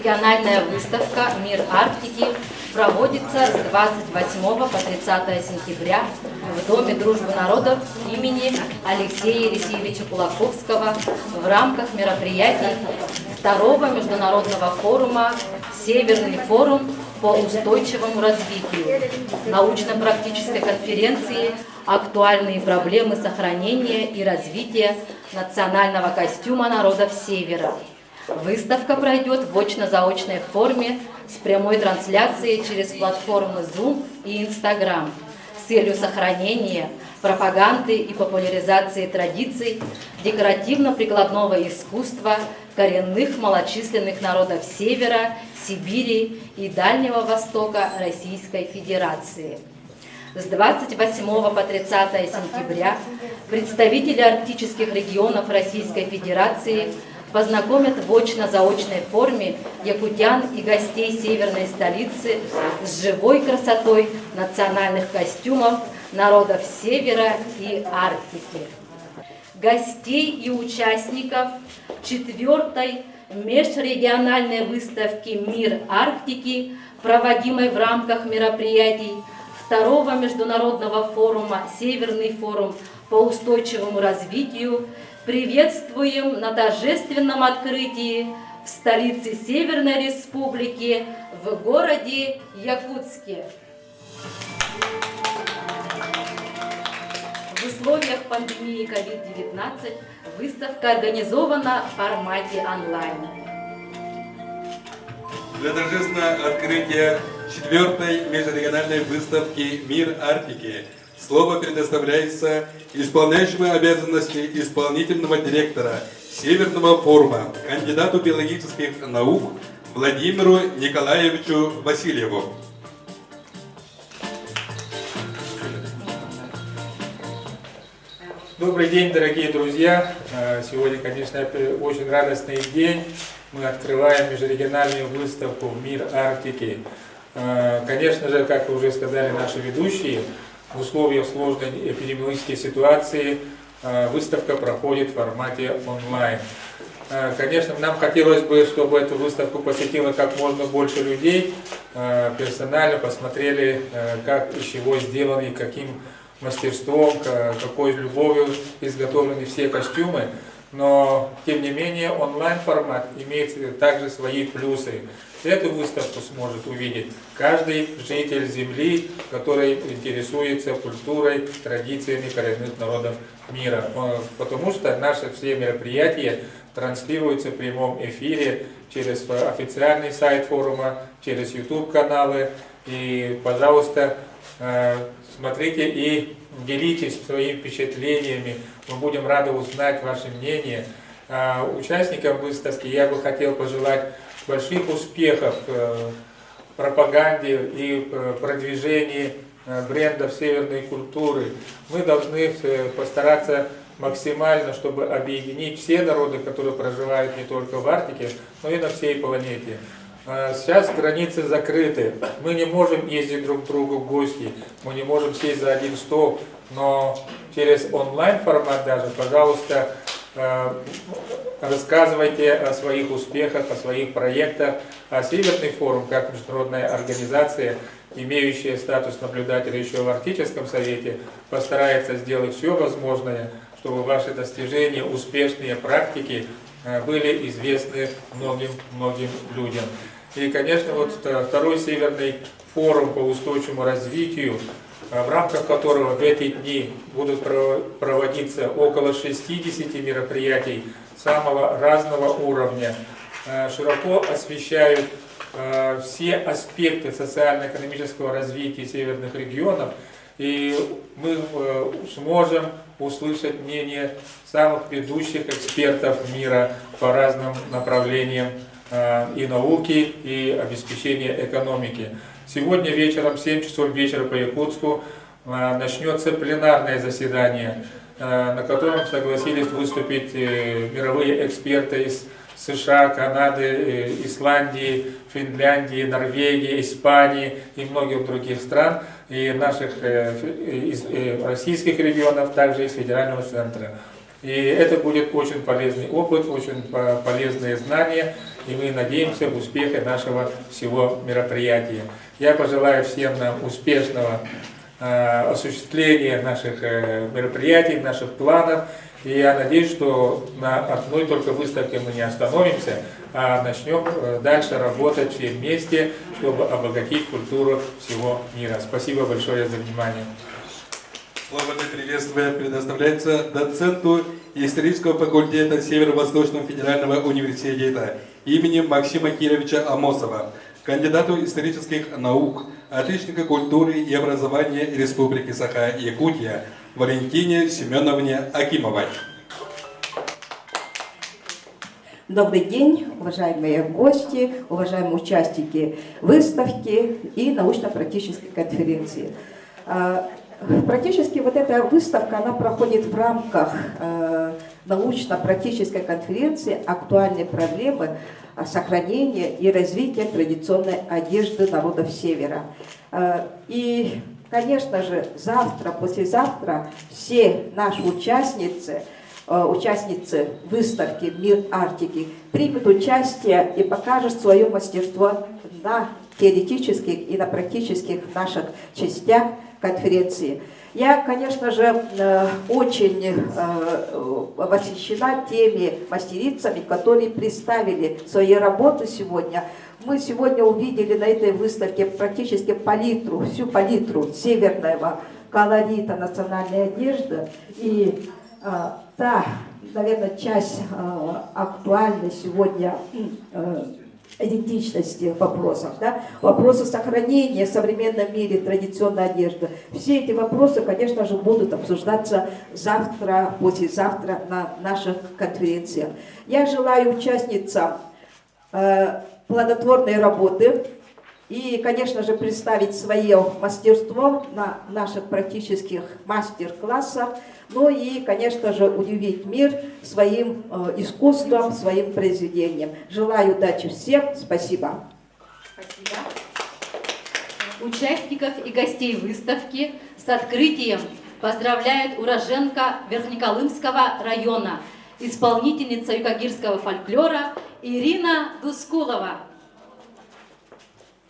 Межрегиональная выставка «Мир Арктики» проводится с 28 по 30 сентября в Доме дружбы народов имени Алексея Елисеевича Кулаковского в рамках мероприятий второго международного форума «Северный форум по устойчивому развитию» научно-практической конференции «Актуальные проблемы сохранения и развития национального костюма народов Севера». Выставка пройдет в очно-заочной форме с прямой трансляцией через платформы Zoom и Instagram с целью сохранения, пропаганды и популяризации традиций декоративно-прикладного искусства коренных малочисленных народов Севера, Сибири и Дальнего Востока Российской Федерации. С 28 по 30 сентября представители арктических регионов Российской Федерации познакомят в очно-заочной форме якутян и гостей северной столицы с живой красотой национальных костюмов народов Севера и Арктики. Гостей и участников 4-й межрегиональной выставки «Мир Арктики», проводимой в рамках мероприятий 2-го международного форума «Северный форум по устойчивому развитию», приветствуем на торжественном открытии в столице Северной Республики в городе Якутске. В условиях пандемии COVID-19 выставка организована в формате онлайн. Для торжественного открытия 4-й межрегиональной выставки «Мир Арктики» слово предоставляется исполняющему обязанности исполнительного директора Северного форума, кандидату биологических наук Владимиру Николаевичу Васильеву. Добрый день, дорогие друзья! Сегодня, конечно, очень радостный день. Мы открываем межрегиональную выставку «Мир Арктики». Конечно же, как уже сказали наши ведущие, в условиях сложной эпидемиологической ситуации выставка проходит в формате онлайн. Конечно, нам хотелось бы, чтобы эту выставку посетило как можно больше людей, персонально посмотрели, как из чего сделаны, каким мастерством, какой любовью изготовлены все костюмы. Но, тем не менее, онлайн-формат имеет также свои плюсы. Эту выставку сможет увидеть каждый житель Земли, который интересуется культурой, традициями коренных народов мира. Потому что наши все мероприятия транслируются в прямом эфире через официальный сайт форума, через YouTube-каналы. И, пожалуйста, смотрите и делитесь своими впечатлениями. Мы будем рады узнать ваше мнение. Участникам выставки я бы хотел пожелать больших успехов в пропаганде и продвижении брендов северной культуры. Мы должны постараться максимально, чтобы объединить все народы, которые проживают не только в Арктике, но и на всей планете. Сейчас границы закрыты, мы не можем ездить друг к другу в гости, мы не можем сесть за один стол, но через онлайн-формат даже, пожалуйста, рассказывайте о своих успехах, о своих проектах. А Северный форум, как международная организация, имеющая статус наблюдателя еще в Арктическом совете, постарается сделать все возможное, чтобы ваши достижения, успешные практики были известны многим людям. И, конечно, вот второй Северный форум по устойчивому развитию, в рамках которого в эти дни будут проводиться около 60 мероприятий самого разного уровня, широко освещают все аспекты социально-экономического развития северных регионов, и мы сможем услышать мнение самых ведущих экспертов мира по разным направлениям и науки, и обеспечения экономики. Сегодня вечером, в 7 часов вечера по Якутску, начнется пленарное заседание, на котором согласились выступить мировые эксперты из США, Канады, Исландии, Финляндии, Норвегии, Испании и многих других стран, и наших из российских регионов, также из федерального центра. И это будет очень полезный опыт, очень полезные знания. и мы надеемся в успехе нашего всего мероприятия. Я пожелаю всем нам успешного осуществления наших мероприятий, наших планов. И я надеюсь, что на одной только выставке мы не остановимся, а начнем дальше работать все вместе, чтобы обогатить культуру всего мира. Спасибо большое за внимание. Слово для приветствия предоставляется доценту исторического факультета Северо-Восточного федерального университета имени Максима Кировича Амосова, кандидату исторических наук, отличника культуры и образования Республики Саха-Якутия Валентине Семеновне Акимовой. Добрый день, уважаемые гости, уважаемые участники выставки и научно-практической конференции. Практически вот эта выставка, она проходит в рамках научно-практической конференции «Актуальные проблемы сохранения и развития традиционной одежды народов Севера». И, конечно же, завтра, послезавтра все наши участницы выставки «Мир Арктики» примут участие и покажут свое мастерство на теоретических и на практических наших частях конференции. Я, конечно же, очень восхищена теми мастерицами, которые представили свои работы сегодня. Мы сегодня увидели на этой выставке практически всю палитру северного колорита национальной одежды. И та, наверное, часть актуальной сегодня идентичности вопросов, да, вопросы сохранения в современном мире традиционной одежды. Все эти вопросы, конечно же, будут обсуждаться завтра, послезавтра на наших конференциях. Я желаю участницам плодотворной работы и, конечно же, представить свое мастерство на наших практических мастер-классах, ну и, конечно же, удивить мир своим искусством, своим произведением. Желаю удачи всем. Спасибо. Спасибо. Участников и гостей выставки с открытием поздравляет уроженка Верхнеколымского района, исполнительница юкагирского фольклора Ирина Дускулова.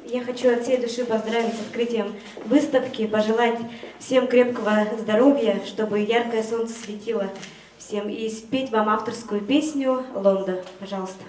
Я хочу от всей души поздравить с открытием выставки, пожелать всем крепкого здоровья, чтобы яркое солнце светило всем, и спеть вам авторскую песню «Лонда». Пожалуйста.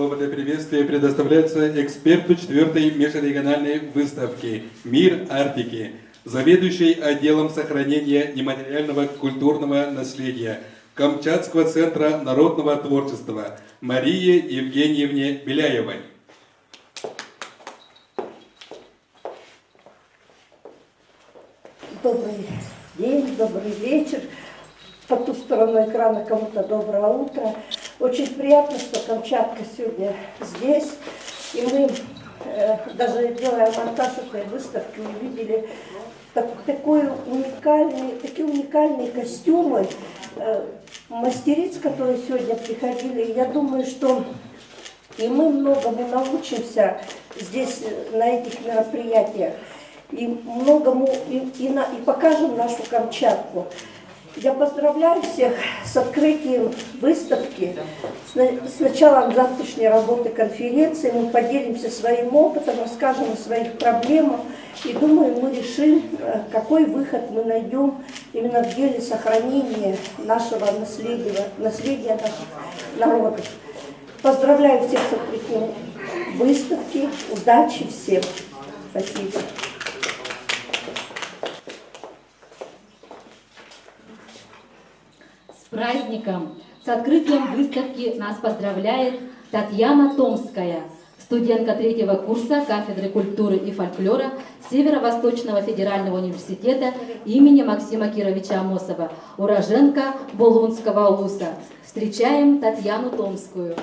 Слово для приветствия предоставляется эксперту 4-й межрегиональной выставки «Мир Арктики», заведующей отделом сохранения нематериального культурного наследия Камчатского центра народного творчества Марии Евгеньевне Беляевой. Добрый день, добрый вечер. По ту сторону экрана кому-то доброе утро. Очень приятно, что Камчатка сегодня здесь. И мы, даже делая монтаж этой выставки, увидели такие уникальные костюмы мастериц, которые сегодня приходили. Я думаю, что и мы многому научимся здесь, на этих мероприятиях. И многому и покажем нашу Камчатку. Я поздравляю всех с открытием выставки, с началом завтрашней работы конференции. Мы поделимся своим опытом, расскажем о своих проблемах. И думаю, мы решим, какой выход мы найдем именно в деле сохранения нашего наследия наших народов. Поздравляю всех с открытием выставки. Удачи всем. Спасибо. С праздником! С открытием выставки нас поздравляет Татьяна Томская, студентка 3-го курса кафедры культуры и фольклора Северо-Восточного федерального университета имени Максима Кировича Амосова, уроженка Болунского улуса. Встречаем Татьяну Томскую.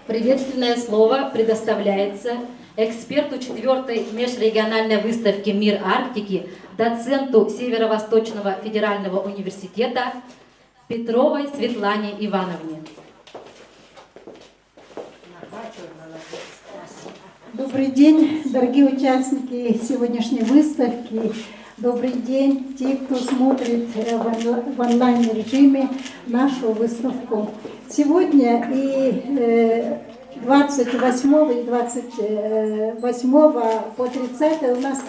Приветственное слово предоставляется эксперту 4-й межрегиональной выставки «Мир Арктики», доценту Северо-Восточного федерального университета Петровой Светлане Ивановне. Добрый день, дорогие участники сегодняшней выставки. Добрый день, те, кто смотрит в онлайн-режиме нашу выставку. Сегодня и 28 и 28 по 30 у нас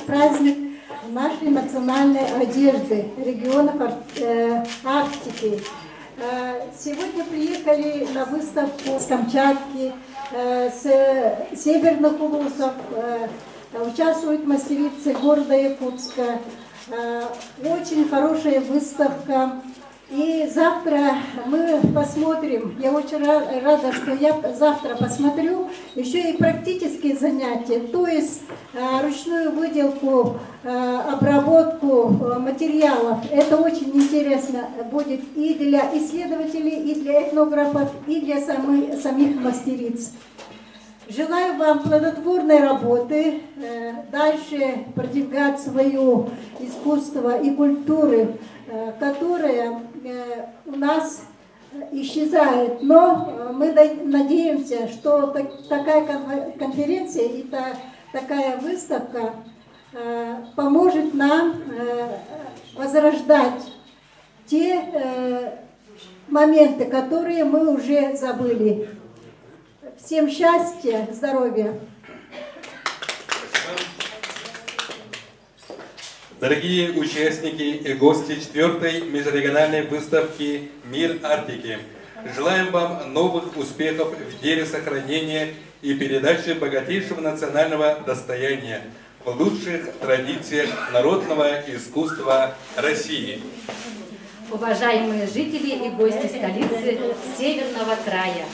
праздник нашей национальной одежды регионов Арктики. Сегодня приехали на выставку с Камчатки, с северных улусов, участвуют мастерицы города Якутска. Очень хорошая выставка. И завтра мы посмотрим, я очень рада, что я завтра посмотрю еще и практические занятия, то есть ручную выделку, обработку материалов. Это очень интересно будет и для исследователей, и для этнографов, и для самих мастериц. Желаю вам плодотворной работы, дальше продвигать свое искусство и культуру, которая у нас исчезает. Но мы надеемся, что такая конференция и такая выставка поможет нам возрождать те моменты, которые мы уже забыли. Всем счастья, здоровья! Дорогие участники и гости 4-й межрегиональной выставки «Мир Арктики», желаем вам новых успехов в деле сохранения и передачи богатейшего национального достояния в лучших традициях народного искусства России. Уважаемые жители и гости столицы Северного края,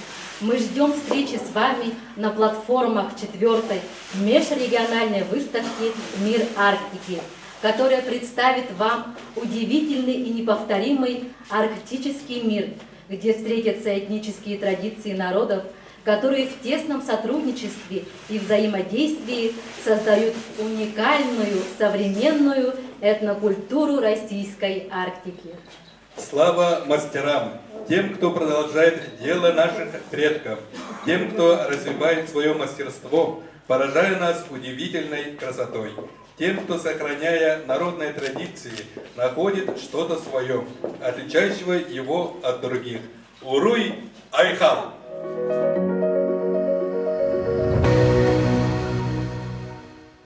мы ждем встречи с вами на платформах 4-й межрегиональной выставки «Мир Арктики», которая представит вам удивительный и неповторимый арктический мир, где встретятся этнические традиции народов, которые в тесном сотрудничестве и взаимодействии создают уникальную современную этнокультуру российской Арктики. Слава мастерам, тем, кто продолжает дело наших предков, тем, кто развивает свое мастерство, поражая нас удивительной красотой, тем, кто, сохраняя народные традиции, находит что-то свое, отличающего его от других. Уруй Айхал!